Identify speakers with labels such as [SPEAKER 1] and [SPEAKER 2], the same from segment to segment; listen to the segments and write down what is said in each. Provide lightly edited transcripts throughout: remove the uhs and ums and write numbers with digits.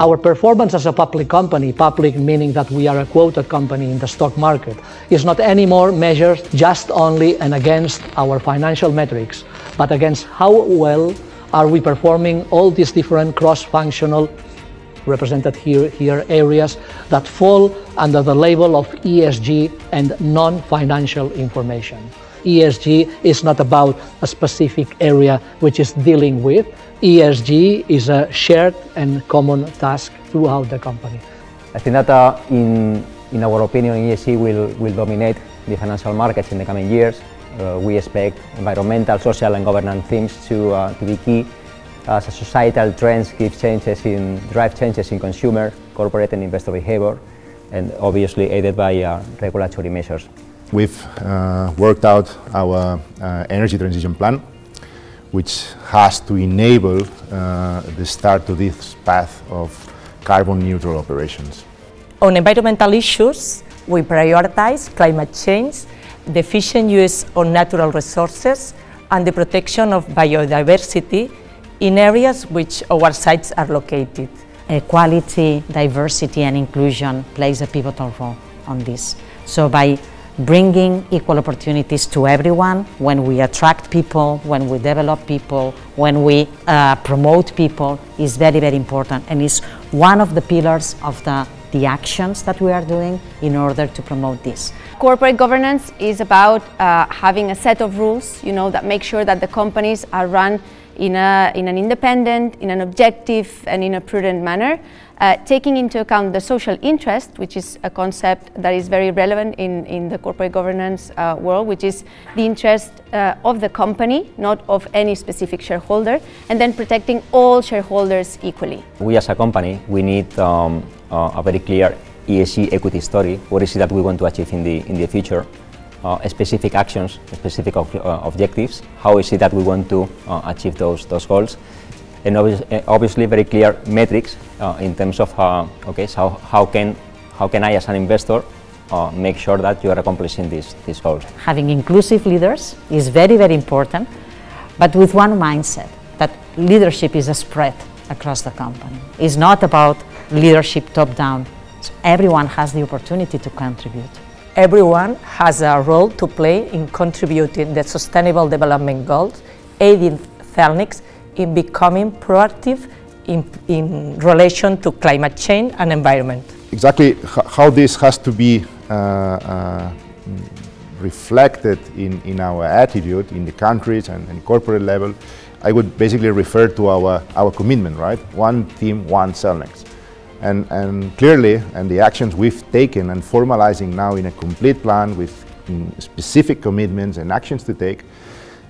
[SPEAKER 1] Our performance as a public company, public meaning that we are a quoted company in the stock market, is not anymore measured just only and against our financial metrics, but against how well are we performing all these different cross-functional, represented here areas that fall under the label of ESG and non-financial information. ESG is not about a specific area which is dealing with. ESG is a shared and common task throughout the company.
[SPEAKER 2] I think that in our opinion, ESG will dominate the financial markets in the coming years. We expect environmental, social and governance themes to be key as societal trends drive changes in consumer, corporate and investor behavior, and obviously aided by regulatory measures.
[SPEAKER 3] We've worked out our energy transition plan, which has to enable the start to this path of carbon neutral operations.
[SPEAKER 4] On environmental issues, we prioritize climate change, the efficient use of natural resources, and the protection of biodiversity in areas which our sites are located.
[SPEAKER 5] Equality, diversity and inclusion plays a pivotal role on this. So by bringing equal opportunities to everyone, when we attract people, when we develop people, when we promote people, is very, very important, and is one of the pillars of the actions that we are doing in order to promote this.
[SPEAKER 6] Corporate governance is about having a set of rules, that make sure that the companies are run in an independent, in an objective and in a prudent manner, taking into account the social interest, which is a concept that is very relevant in the corporate governance world, which is the interest of the company, not of any specific shareholder, and then protecting all shareholders equally.
[SPEAKER 2] We as a company, we need a very clear ESG equity story. What is it that we want to achieve in the future? Specific actions, specific objectives. How is it that we want to achieve those goals? And obviously very clear metrics in terms of so how can I as an investor make sure that you are accomplishing these goals?
[SPEAKER 5] Having inclusive leaders is very, very important, but with one mindset, that leadership is a spread across the company. It's not about leadership top-down. So everyone has the opportunity to contribute.
[SPEAKER 4] Everyone has a role to play in contributing the Sustainable Development Goals, aiding Cellnex in becoming proactive in relation to climate change and environment.
[SPEAKER 3] Exactly how this has to be reflected in our attitude in the countries and corporate level, I would basically refer to our commitment, right? One team, one Cellnex. And clearly, and the actions we've taken and formalizing now in a complete plan with specific commitments and actions to take,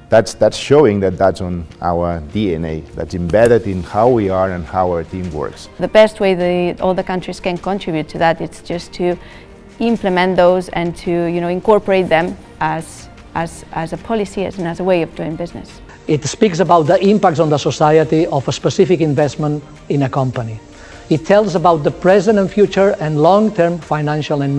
[SPEAKER 3] that's showing that that's on our DNA, that's embedded in how we are and how our team works.
[SPEAKER 6] The best way all the countries can contribute to that is just to implement those and to incorporate them as a policy and as a way of doing business.
[SPEAKER 1] It speaks about the impacts on the society of a specific investment in a company. It tells about the present and future and long-term financial and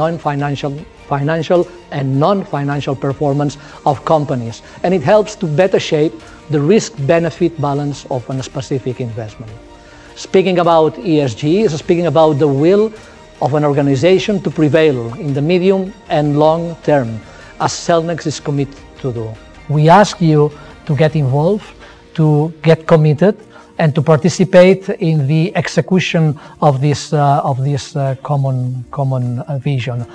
[SPEAKER 1] non-financial performance of companies, and it helps to better shape the risk-benefit balance of a specific investment. Speaking about ESG is speaking about the will of an organization to prevail in the medium and long term, as Cellnex is committed to do. We ask you to get involved, to get committed, and to participate in the execution of this common vision.